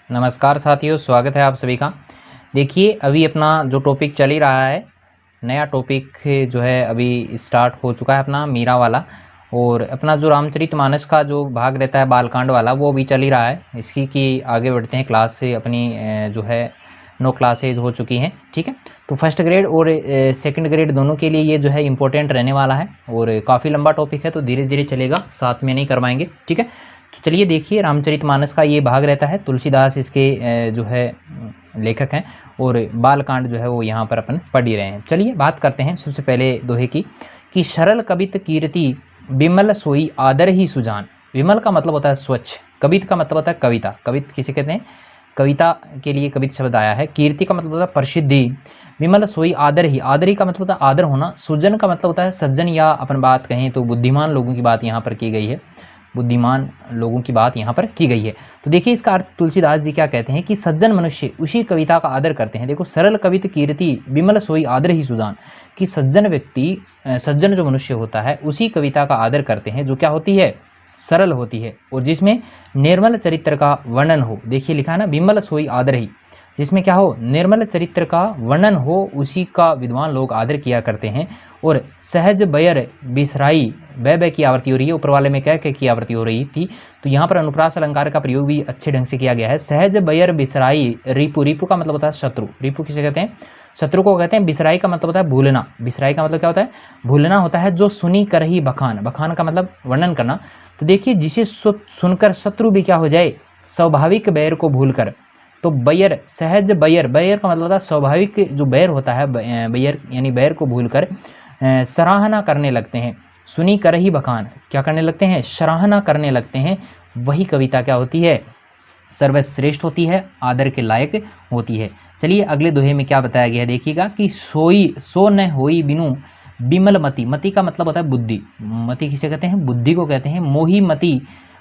नमस्कार साथियों, स्वागत है आप सभी का। देखिए, अभी अपना जो टॉपिक चल ही रहा है, नया टॉपिक जो है अभी स्टार्ट हो चुका है अपना मीरा वाला। और अपना जो रामचरितमानस का जो भाग रहता है बालकांड वाला, वो भी चल ही रहा है। इसकी कि आगे बढ़ते हैं, क्लास से अपनी जो है 9 क्लासेज हो चुकी हैं। ठीक है, तो फर्स्ट ग्रेड और सेकंड ग्रेड दोनों के लिए ये जो है इम्पोर्टेंट रहने वाला है और काफ़ी लंबा टॉपिक है, तो धीरे धीरे चलेगा, साथ में नहीं करवाएंगे। ठीक है, तो चलिए देखिए, रामचरितमानस का ये भाग रहता है, तुलसीदास इसके जो है लेखक हैं और बालकांड जो है वो यहाँ पर अपन पढ़ ही रहे हैं। चलिए बात करते हैं सबसे पहले दोहे की, कि सरल कवित कीर्ति विमल सोई आदर ही सुजान। विमल का मतलब होता है स्वच्छ, कवित का मतलब होता है कविता। कवित किसे कहते हैं? कविता के लिए कवित शब्द आया है। कीर्ति का मतलब होता है प्रसिद्धि। विमल सोई आदर ही, आदर ही का मतलब होता है आदर होना। सुजन का मतलब होता है सज्जन, या अपन बात कहें तो बुद्धिमान लोगों की बात यहाँ पर की गई है। बुद्धिमान लोगों की बात यहाँ पर की गई है। तो देखिए इसका अर्थ तुलसीदास जी क्या कहते हैं कि सज्जन मनुष्य उसी कविता का आदर करते हैं। देखो, सरल कवित कीर्ति विमल सोई आदर ही सुजान, कि सज्जन व्यक्ति, सज्जन जो मनुष्य होता है उसी कविता का आदर करते हैं जो क्या होती है? सरल होती है, और जिसमें निर्मल चरित्र का वर्णन हो। देखिए लिखा है ना, विमल सोई आदर ही, जिसमें क्या हो? निर्मल चरित्र का वर्णन हो, उसी का विद्वान लोग आदर किया करते हैं। और सहज बयर बिसराई, बै की आवृत्ति हो रही है, ऊपर वाले में क्या की आवृत्ति हो रही थी, तो यहाँ पर अनुप्रास अलंकार का प्रयोग भी अच्छे ढंग से किया गया है। सहज बयर बिसराई, रिपु, रिपु का मतलब होता है शत्रु। रिपु किसे कहते हैं? शत्रु को कहते हैं। बिसराई का मतलब होता है भूलना। बिसराई का मतलब क्या होता है? भूलना होता है। जो सुनी कर ही बखान, बखान का मतलब वर्णन करना। तो देखिए, जिसे सुनकर शत्रु भी क्या हो जाए? स्वाभाविक बैर को भूलकर। तो बैर, सहज बैर, बैर का मतलब होता है स्वाभाविक जो बैर होता है, बैर यानी बैर को भूलकर सराहना करने लगते हैं। सुनी कर ही बखान, क्या करने लगते हैं? सराहना करने लगते हैं। वही कविता क्या होती है? सर्वश्रेष्ठ होती है, आदर के लायक होती है। चलिए अगले दोहे में क्या बताया गया है देखिएगा, कि सोई सो न होई बिनु बिमल मति। मति का मतलब होता है बुद्धि। मति किसे कहते हैं? बुद्धि को कहते हैं। मोही मति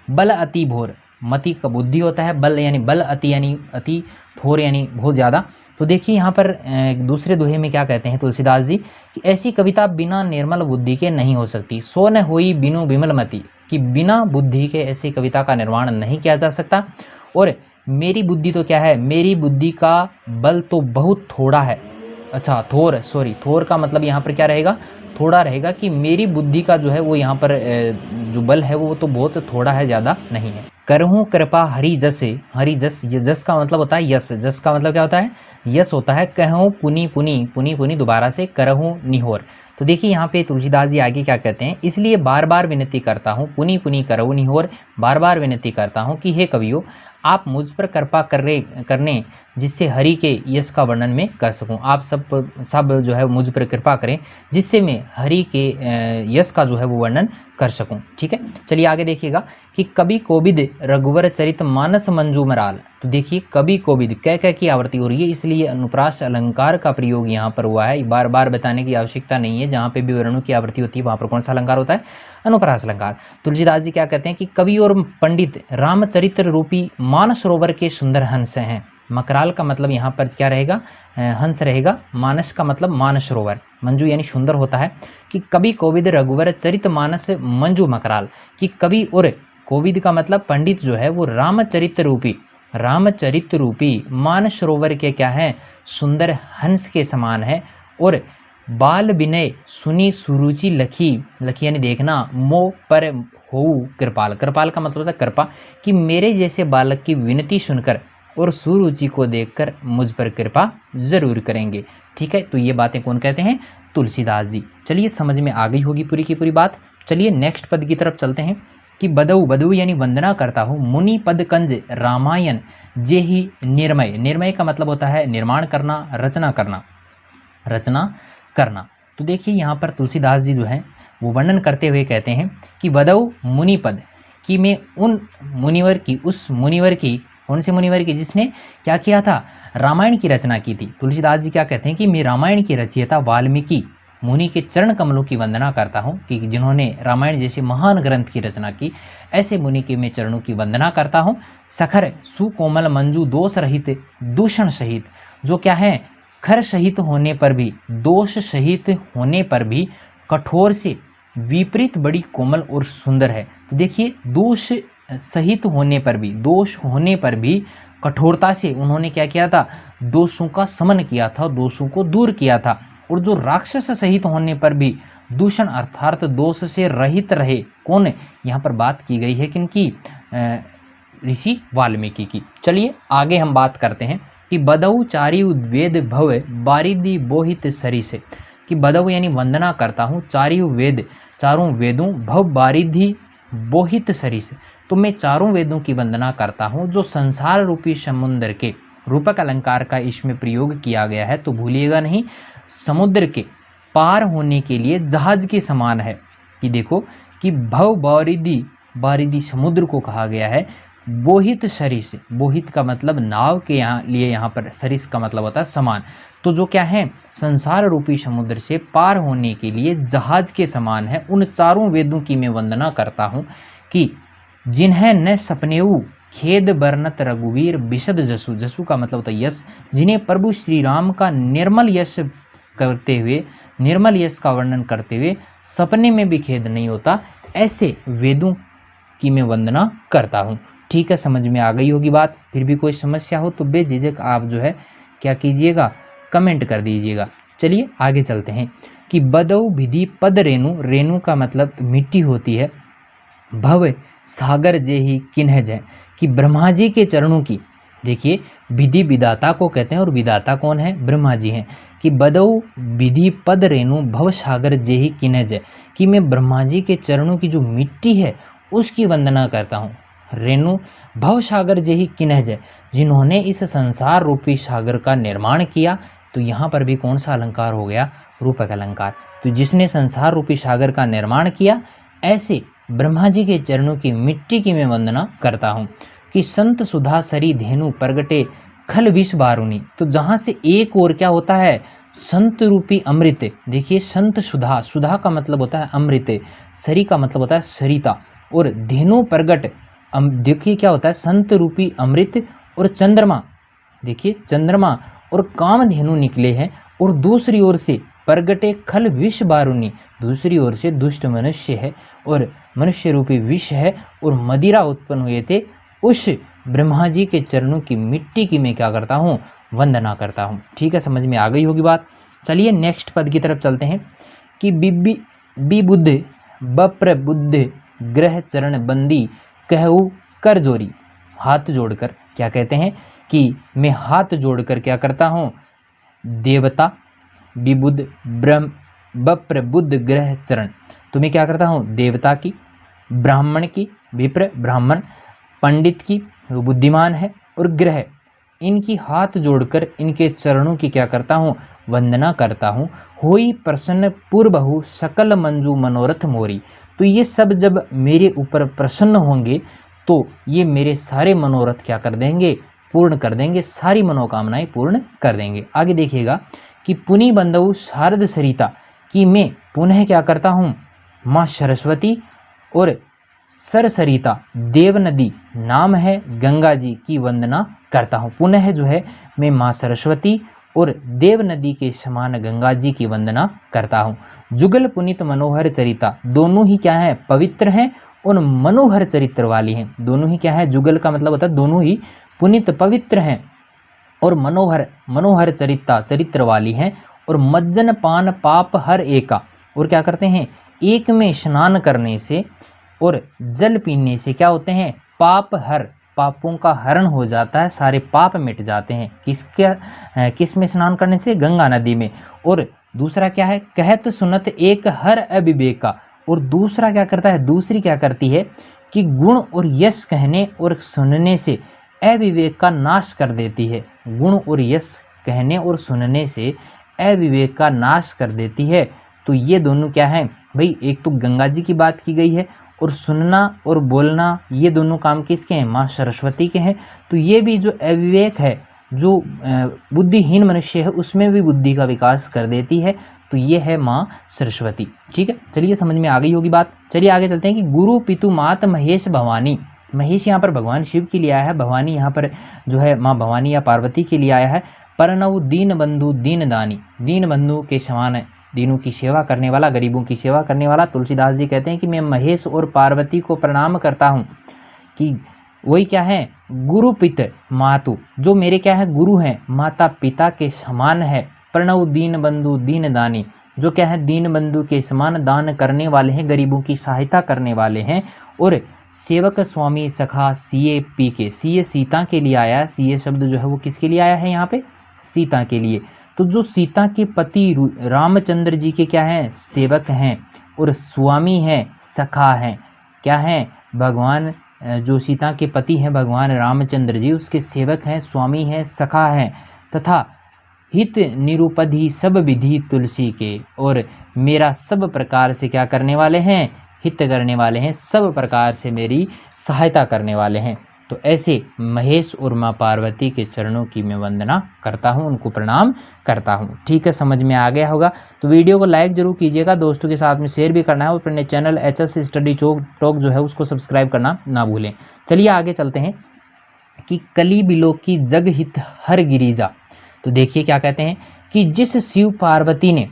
बल अति भोर, मति का बुद्धि होता है, बल यानी बल, अति यानी अति, भोर यानी बहुत ज़्यादा। तो देखिए यहाँ पर दूसरे दोहे में क्या कहते हैं तुलसीदास जी, कि ऐसी कविता बिना निर्मल बुद्धि के नहीं हो सकती। सो न होई बिनु बिमल मति, कि बिना बुद्धि के ऐसी कविता का निर्माण नहीं किया जा सकता। और मेरी बुद्धि तो क्या है? मेरी बुद्धि का बल तो बहुत थोड़ा है। अच्छा, थोर, सॉरी, थोर का मतलब यहाँ पर क्या रहेगा? थोड़ा रहेगा, कि मेरी बुद्धि का जो है वो यहाँ पर जो बल है वो तो बहुत थोड़ा है, ज़्यादा नहीं है। करहूँ कृपा हरि जस, हरि जस, ये जस का मतलब होता है यश। जस का मतलब क्या होता है? यश होता है। कहूँ पुनि पुनि, पुनि पुनि दोबारा से, करहूँ निहोर। तो देखिए यहाँ पे तुलसीदास जी आगे क्या कहते हैं, इसलिए बार बार विनती करता हूँ, पुनि पुनि करहूँ निहोर, बार बार विनती करता हूँ कि हे कवियों, आप मुझ पर कृपा करने जिससे हरि के यश का वर्णन में कर सकूं। आप सब जो है मुझ पर कृपा करें, जिससे मैं हरि के यश का जो है वो वर्णन कर सकूं। ठीक है, चलिए आगे देखिएगा, कि कवि कोविद रघुवर चरित मानस मंजू मराल। तो देखिए, कवि कोविद कह की आवृत्ति हो रही है, इसलिए अनुप्रास अलंकार का प्रयोग यहाँ पर हुआ है। बार बार बताने की आवश्यकता नहीं है, जहाँ पे भी वर्णों की आवृत्ति होती है वहाँ पर कौन सा अलंकार होता है? अनुप्रास अलंकार। तुलसीदास जी क्या कहते हैं, कि कवि और पंडित रामचरित्र रूपी मानसरोवर के सुंदर हंस हैं। मकराल का मतलब यहाँ पर क्या रहेगा? हंस रहेगा। मानस का मतलब मानसरोवर, मंजू यानी सुंदर होता है। कि कवि कोविद रघुवर चरित मानस मंजू मकराल, कि कवि और कोविद का मतलब पंडित जो है वो रामचरित्र रूपी मानसरोवर के क्या है? सुंदर हंस के समान है। और बाल विनय सुनी सुरुचि लखी, लखी यानी देखना, मोह पर हो कृपाल। कृपाल का मतलब होता है कृपा, कि मेरे जैसे बालक की विनती सुनकर और सुरुचि को देखकर मुझ पर कृपा जरूर करेंगे। ठीक है, तो ये बातें कौन कहते हैं? तुलसीदास जी। चलिए समझ में आ गई होगी पूरी की पूरी बात। चलिए नेक्स्ट पद की तरफ चलते हैं, कि बदऊ, बदऊ यानी वंदना करता हूँ, मुनि पद कंज रामायण जे ही निर्मय। निर्मय का मतलब होता है निर्माण करना, रचना करना, रचना करना। तो देखिए यहाँ पर तुलसीदास जी जो हैं वो वर्णन करते हुए कहते हैं, कि बदऊ मुनि पद, कि मैं उन मुनिवर की, उस मुनिवर की, कौन से मुनिवर की? जिसने क्या किया था? रामायण की रचना की थी। तुलसीदास जी क्या कहते हैं, कि मैं रामायण की रचयिता वाल्मीकि मुनि के चरण कमलों की वंदना करता हूँ, कि जिन्होंने रामायण जैसे महान ग्रंथ की रचना की, ऐसे मुनि के मैं चरणों की वंदना करता हूँ। सखर सुकोमल मंजू दोष रहित दूषण सहित, जो क्या है? खर सहित होने पर भी, दोष सहित होने पर भी कठोर से विपरीत बड़ी कोमल और सुंदर है। तो देखिए, दोष सहित होने पर भी, दोष होने पर भी कठोरता से उन्होंने क्या किया था, दोषों का समन किया था, दोषों को दूर किया था। और जो राक्षस सहित होने पर भी दूषण अर्थात दोष से रहित रहे। कौन, यहाँ पर बात की गई है किनकी, ऋषि वाल्मीकि की। चलिए आगे हम बात करते हैं कि बदऊ चारी वेद भव बारिधि बोहित सरी से, कि बदऊ यानी वंदना करता हूँ, चारी वेद चारों वेदों, भव बारिधि बोहित सरी से, तो मैं चारों वेदों की वंदना करता हूँ जो संसार रूपी समुद्र के, रूपक अलंकार का इसमें प्रयोग किया गया है तो भूलिएगा नहीं, समुद्र के पार होने के लिए जहाज के समान है। कि देखो कि भव बारिधि, बारिधि समुद्र को कहा गया है, बोहित सरी से, बोहित का मतलब नाव के यहाँ पर सरिस का मतलब होता है समान, तो जो क्या है संसार रूपी समुद्र से पार होने के लिए जहाज के समान है। उन चारों वेदों की मैं वंदना करता हूँ कि जिन्हें न सपनेऊ खेद बरनत रघुवीर विशद जसु, जसु का मतलब होता है यश, जिन्हें प्रभु श्री राम का निर्मल यश करते हुए, निर्मल यश का वर्णन करते हुए सपने में भी खेद नहीं होता, ऐसे वेदों की मैं वंदना करता हूँ। ठीक है, समझ में आ गई होगी बात। फिर भी कोई समस्या हो तो बेझिझक आप जो है क्या कीजिएगा, कमेंट कर दीजिएगा। चलिए आगे चलते हैं कि बदऊ विधि पद रेणु, रेणु का मतलब मिट्टी होती है, भव सागर जे ही किन्ह जय, कि ब्रह्मा जी के चरणों की, देखिए विधि विधाता को कहते हैं और विधाता कौन है, ब्रह्मा जी हैं, कि बदऊ विधि पद रेणु भव सागर जे ही किन्ह जय, कि मैं ब्रह्मा जी के चरणों की जो मिट्टी है उसकी वंदना करता हूँ। रेणु भव सागर जे ही किन्ह जय, जिन्होंने इस संसार रूपी सागर का निर्माण किया, तो यहाँ पर भी कौन सा अलंकार हो गया, रूपक अलंकार। तो जिसने संसार रूपी सागर का निर्माण किया, ऐसे ब्रह्मा जी के चरणों की मिट्टी की मैं वंदना करता हूँ। कि संत सुधा सरी धेनु प्रगटे खल विष बारुनी, तो जहाँ से एक और क्या होता है, संत रूपी अमृत, देखिए संत सुधा, सुधा का मतलब होता है अमृत, सरी का मतलब होता है सरिता, और धेनु प्रगट, देखिए क्या होता है संत रूपी अमृत, और चंद्रमा, देखिए चंद्रमा और कामधेनु निकले हैं, और दूसरी ओर से प्रगटे खल विष बारुनी, दूसरी ओर से दुष्ट मनुष्य है और मनुष्य रूपी विष है और मदिरा उत्पन्न हुए थे। उस ब्रह्मा जी के चरणों की मिट्टी की मैं क्या करता हूँ, वंदना करता हूँ। ठीक है, समझ में आ गई होगी बात। चलिए नेक्स्ट पद की तरफ चलते हैं कि बिबुद्ध बप्र बुद्ध ग्रह चरण बंदी कहू कर जोरी, हाथ जोड़कर क्या कहते हैं कि मैं हाथ जोड़कर क्या करता हूँ, देवता विबुद्ध ब्रह्म बप्र बुद्ध ग्रह चरण, तो मैं क्या करता हूँ, देवता की, ब्राह्मण की, विप्र ब्राह्मण, पंडित की वो बुद्धिमान है, और ग्रह, इनकी हाथ जोड़कर इनके चरणों की क्या करता हूँ, वंदना करता हूँ। होई प्रसन्न पूर्वहु सकल मंजू मनोरथ मोरी, तो ये सब जब मेरे ऊपर प्रसन्न होंगे तो ये मेरे सारे मनोरथ क्या कर देंगे, पूर्ण कर देंगे, सारी मनोकामनाएं पूर्ण कर देंगे। आगे देखिएगा कि पुनि बंदऊ शारद सरिता, कि मैं पुनः क्या करता हूँ, माँ सरस्वती और सरसरिता देव नदी नाम है गंगा जी की वंदना करता हूँ। पुनः जो है मैं माँ सरस्वती और देव नदी के समान गंगा जी की वंदना करता हूँ। जुगल पुनित मनोहर चरिता, दोनों ही क्या है, पवित्र हैं और मनोहर चरित्र वाली हैं। दोनों ही क्या है, जुगल का मतलब होता है दोनों ही पुनित पवित्र हैं और मनोहर, मनोहर चरिता चरित्र वाली हैं। और मज्जन पान पाप हर एका, और क्या करते हैं, एक में स्नान करने से और जल पीने से क्या होते हैं, पाप हर, पापों का हरण हो जाता है, सारे पाप मिट जाते हैं। किस में स्नान करने से, गंगा नदी में। और दूसरा क्या है, कहत सुनत एक हर अविवेका, और दूसरा क्या करता है, दूसरी क्या करती है कि गुण और यश कहने और सुनने से अविवेक का नाश कर देती है। गुण और यश कहने और सुनने से अविवेक का नाश कर देती है। तो ये दोनों क्या है भाई, एक तो गंगा जी की बात की गई है और सुनना और बोलना ये दोनों काम किसके हैं, माँ सरस्वती के हैं। तो ये भी जो अविवेक है, जो बुद्धिहीन मनुष्य है, उसमें भी बुद्धि का विकास कर देती है। तो ये है माँ सरस्वती। ठीक है, चलिए समझ में आ गई होगी बात। चलिए आगे चलते हैं कि गुरु पितु मात महेश भवानी, महेश यहाँ पर भगवान शिव के लिए आया है, भवानी यहाँ पर जो है माँ भवानी या पार्वती के लिए आया है। परनऊ दीन बंधु दीन दानी, दीन बंधु के समान है, दीनों की सेवा करने वाला, गरीबों की सेवा करने वाला। तुलसीदास जी कहते हैं कि मैं महेश और पार्वती को प्रणाम करता हूँ कि वही क्या है, गुरु पित मातु, जो मेरे क्या है गुरु हैं, माता पिता के समान है। प्रणव दीन बंधु दीन दानी, जो क्या है दीन बंधु के समान दान करने वाले हैं, गरीबों की सहायता करने वाले हैं। और सेवक स्वामी सखा सीए पी के, सीए सीता के लिए आया है, सीए शब्द जो है वो किसके लिए आया है यहाँ पे, सीता के लिए। तो जो सीता के पति रामचंद्र जी के क्या हैं, सेवक हैं, और स्वामी हैं, सखा हैं, क्या हैं, भगवान जो सीता के पति हैं भगवान रामचंद्र जी, उसके सेवक हैं, स्वामी हैं, सखा हैं, तथा हित निरूपधि सब विधि तुलसी के, और मेरा सब प्रकार से क्या करने वाले हैं, हित करने वाले हैं, सब प्रकार से मेरी सहायता करने वाले हैं। तो ऐसे महेश और माँ पार्वती के चरणों की मैं वंदना करता हूँ, उनको प्रणाम करता हूँ। ठीक है, समझ में आ गया होगा। तो वीडियो को लाइक जरूर कीजिएगा, दोस्तों के साथ में शेयर भी करना है, और अपने चैनल HS स्टडी टॉक जो है उसको सब्सक्राइब करना ना भूलें। चलिए आगे चलते हैं कि कली बिलो की जग हित हर गिरिजा। तो देखिए क्या कहते हैं कि जिस शिव पार्वती ने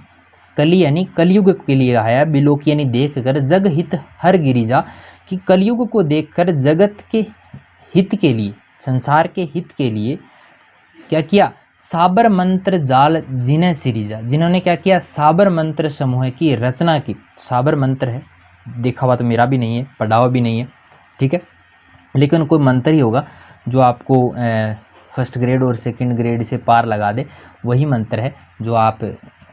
कली यानी कलयुग के लिए आया, बिलोक यानी देख कर, जग हित हर गिरिजा, कि कलयुग को देखकर जगत के हित के लिए, संसार के हित के लिए क्या किया, साबर मंत्र जाल जिन्हें सिरिजा, जिन्होंने क्या किया, साबर मंत्र समूह की रचना की। साबर मंत्र है, देखा हुआ तो मेरा भी नहीं है, पढ़ा हुआ भी नहीं है, ठीक है, लेकिन कोई मंत्र ही होगा जो आपको फर्स्ट ग्रेड और सेकंड ग्रेड से पार लगा दे, वही मंत्र है जो आप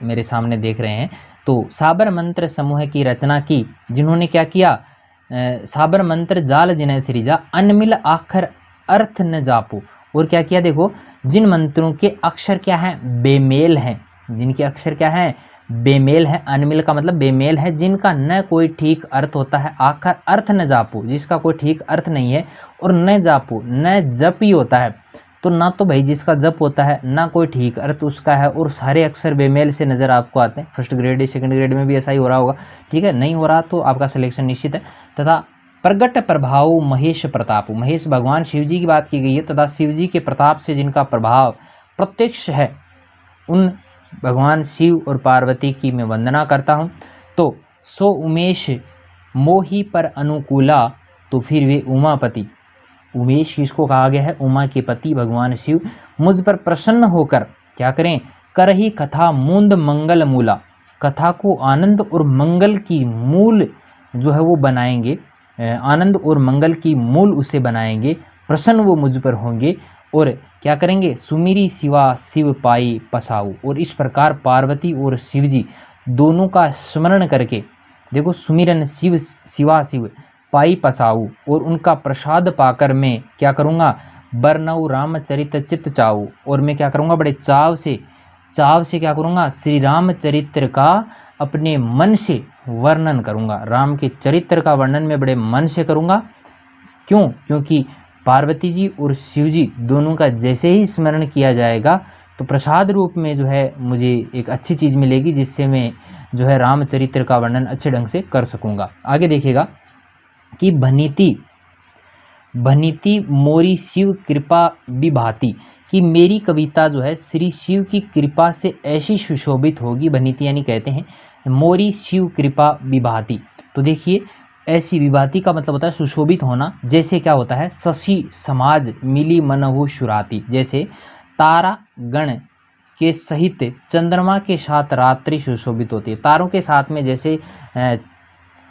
मेरे सामने देख रहे हैं। तो साबर मंत्र समूह की रचना की, जिन्होंने क्या किया, साबर मंत्र जाल जिन्हें सृजा, अनमिल आखर अर्थ न जापो, और क्या किया, देखो जिन मंत्रों के अक्षर क्या हैं, बेमेल हैं, जिनके अक्षर क्या हैं, बेमेल है, अनमिल का मतलब बेमेल है, जिनका न कोई ठीक अर्थ होता है, आखर अर्थ न जापो, जिसका कोई ठीक अर्थ नहीं है, और न जापो, न जप ही होता है, तो ना तो भाई जिसका जप होता है ना कोई ठीक अर्थ उसका है, और सारे अक्षर बेमेल से नज़र आपको आते हैं। फर्स्ट ग्रेड सेकंड ग्रेड में भी ऐसा ही हो रहा होगा, ठीक है, नहीं हो रहा तो आपका सिलेक्शन निश्चित है। तथा प्रगट प्रभाव महेश प्रताप, महेश भगवान शिव जी की बात की गई है, तथा शिव जी के प्रताप से जिनका प्रभाव प्रत्यक्ष है, उन भगवान शिव और पार्वती की मैं वंदना करता हूँ। तो सो उमेश मोही पर अनुकूला, तो फिर वे उमापति, उमेश किसको कहा गया है, उमा के पति भगवान शिव, मुझ पर प्रसन्न होकर क्या करें, करही कथा मूंद मंगल मूला, कथा को आनंद और मंगल की मूल जो है वो बनाएंगे, आनंद और मंगल की मूल उसे बनाएंगे, प्रसन्न वो मुझ पर होंगे, और क्या करेंगे, सुमिरी शिवा शिव पाई पसाऊ, और इस प्रकार पार्वती और शिव जी दोनों का स्मरण करके, देखो सुमिरन शिव शिवा शिव पाई पसाऊ, और उनका प्रसाद पाकर मैं क्या करूँगा, बरनऊ रामचरित चित चाऊ, और मैं क्या करूँगा, बड़े चाव से क्या करूँगा, श्री राम चरित्र का अपने मन से वर्णन करूँगा, राम के चरित्र का वर्णन मैं बड़े मन से करूँगा। क्यों, क्योंकि पार्वती जी और शिव जी दोनों का जैसे ही स्मरण किया जाएगा तो प्रसाद रूप में जो है मुझे एक अच्छी चीज़ मिलेगी, जिससे मैं जो है रामचरित्र का वर्णन अच्छे ढंग से कर सकूँगा। आगे देखिएगा कि भनीति मोरी शिव कृपा विभाति, कि मेरी कविता जो है श्री शिव की कृपा से ऐसी सुशोभित होगी, भनीति यानी कहते हैं मोरी शिव कृपा विभाति। तो देखिए ऐसी विभाति का मतलब होता है सुशोभित होना, जैसे क्या होता है, शशि समाज मिली मनहु शुराती, जैसे तारा गण के सहित चंद्रमा के साथ रात्रि सुशोभित होती है, तारों के साथ में, जैसे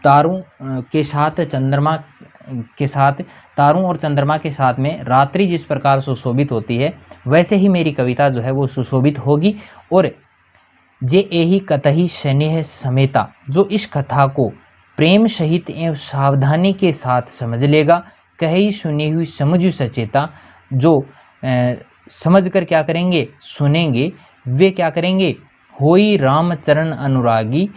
तारों के साथ चंद्रमा के साथ, तारों और चंद्रमा के साथ में रात्रि जिस प्रकार सुशोभित होती है, वैसे ही मेरी कविता जो है वो सुशोभित होगी। और जे एही कतही स्नेह समेता, जो इस कथा को प्रेम सहित एवं सावधानी के साथ समझ लेगा, कही सुनी हुई समझ सचेता, जो समझ कर क्या करेंगे, सुनेंगे, वे क्या करेंगे, होई रामचरण अनुरागी,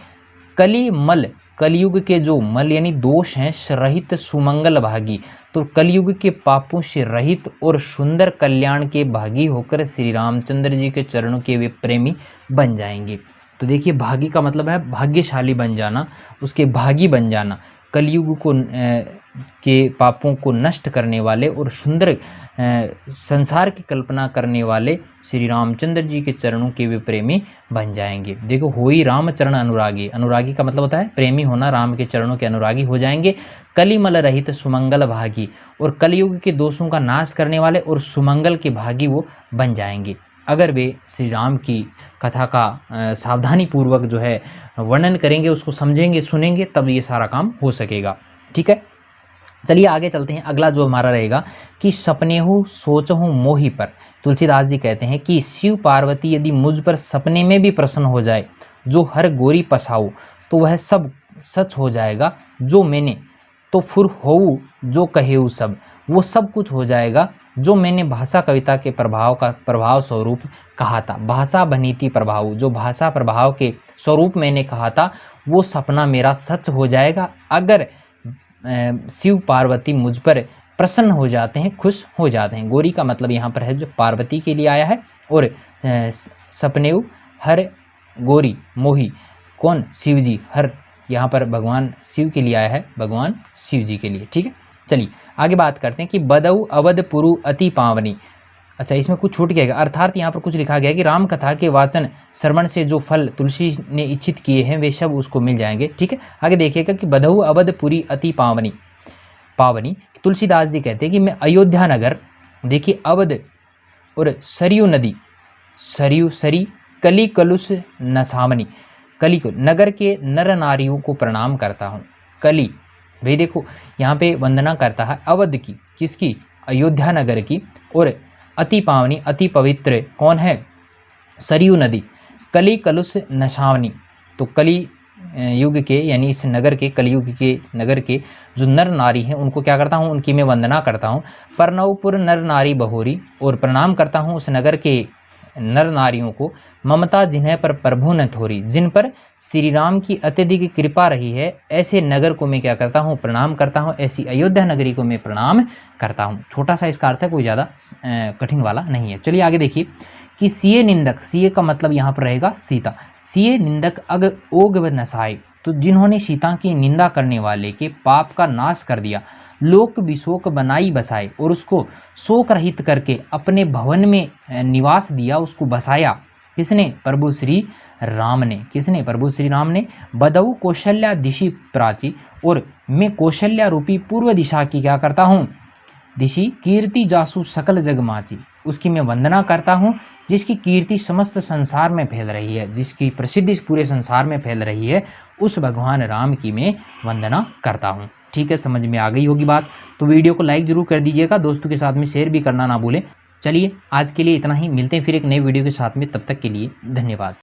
कली मल, कलयुग के जो मल यानी दोष हैं, रहित सुमंगल भागी, तो कलयुग के पापों से रहित और सुंदर कल्याण के भागी होकर श्री रामचंद्र जी के चरणों के वे प्रेमी बन जाएंगे। तो देखिए भागी का मतलब है भाग्यशाली बन जाना, उसके भागी बन जाना। कलयुग को के पापों को नष्ट करने वाले और सुंदर संसार की कल्पना करने वाले श्री रामचंद्र जी के चरणों के वे प्रेमी बन जाएंगे। देखो, होई रामचरण अनुरागी, अनुरागी का मतलब होता है प्रेमी होना, राम के चरणों के अनुरागी हो जाएंगे। कलिमल रहित सुमंगल भागी, और कलयुग के दोषों का नाश करने वाले और सुमंगल के भागी वो बन जाएंगे अगर वे श्री राम की कथा का सावधानी पूर्वक जो है वर्णन करेंगे, उसको समझेंगे, सुनेंगे, तब ये सारा काम हो सकेगा। ठीक है, चलिए आगे चलते हैं। अगला जो हमारा रहेगा कि सपने हो सोचहूँ मोही पर। तुलसीदास जी कहते हैं कि शिव पार्वती यदि मुझ पर सपने में भी प्रसन्न हो जाए, जो हर गोरी पसाऊ, तो वह सब सच हो जाएगा जो मैंने, तो फुर होऊ जो कहेऊ सब, वो सब कुछ हो जाएगा जो मैंने भाषा कविता के प्रभाव स्वरूप कहा था। भाषा बनीति प्रभाव, जो भाषा प्रभाव के स्वरूप मैंने कहा था, वो सपना मेरा सच हो जाएगा अगर शिव पार्वती मुझ पर प्रसन्न हो जाते हैं, खुश हो जाते हैं। गोरी का मतलब यहाँ पर है जो पार्वती के लिए आया है, और सपनेऊ हर गोरी मोही, कौन? शिव जी। हर यहाँ पर भगवान शिव के लिए आया है, भगवान शिव जी के लिए। ठीक है, चलिए आगे बात करते हैं कि बदऊ अवध पुरु अति पावनी। अच्छा, इसमें कुछ छूट गया, अर्थात यहाँ पर कुछ लिखा गया कि राम कथा के वाचन श्रवण से जो फल तुलसी ने इच्छित किए हैं वे सब उसको मिल जाएंगे। ठीक है, आगे देखिएगा कि बधऊ अवधपुरी अति पावनी। पावनी तुलसीदास जी कहते हैं कि मैं अयोध्या नगर, देखिए अवध और सरयू नदी, सरयू सरी कली कलुष नसामनी, कली को नगर के नर नारियों को प्रणाम करता हूँ। कली भाई देखो यहाँ पे वंदना करता है अवध की, किसकी? अयोध्या नगर की। और अति पावनी, अति पवित्र कौन है? सरयू नदी। कली कलुष नशावनी, तो कली युग के यानी इस नगर के, कलयुग के नगर के जो नर नारी हैं उनको क्या करता हूँ? उनकी मैं वंदना करता हूँ। परनवपुर नर नारी बहोरी, और प्रणाम करता हूँ उस नगर के नर नारियों को। ममता जिन्हें पर प्रभु न थोरी, जिन पर श्री राम की अत्यधिक कृपा रही है, ऐसे नगर को मैं क्या करता हूँ? प्रणाम करता हूँ। ऐसी अयोध्या नगरी को मैं प्रणाम करता हूँ। छोटा सा इसका अर्थ है, कोई ज़्यादा कठिन वाला नहीं है। चलिए आगे देखिए कि सीए निंदक, सीए का मतलब यहाँ पर रहेगा सीता। सीए निंदक अग ओग व नसाए, तो जिन्होंने सीता की निंदा करने वाले के पाप का नाश कर दिया, लोक विशोक बनाई बसाए, और उसको शोक रहित करके अपने भवन में निवास दिया, उसको बसाया। किसने? प्रभु श्री राम ने। किसने? प्रभु श्री राम ने। बदऊ कौशल्या दिशि प्राची, और मैं कौशल्या रूपी पूर्व दिशा की क्या करता हूँ? दिशि कीर्ति जासु सकल जग माची, उसकी मैं वंदना करता हूँ, जिसकी कीर्ति समस्त संसार में फैल रही है, जिसकी प्रसिद्धि पूरे संसार में फैल रही है, उस भगवान राम की मैं वंदना करता हूँ। ठीक है, समझ में आ गई होगी बात। तो वीडियो को लाइक जरूर कर दीजिएगा, दोस्तों के साथ में शेयर भी करना ना भूलें। चलिए आज के लिए इतना ही, मिलते हैं फिर एक नए वीडियो के साथ में, तब तक के लिए धन्यवाद।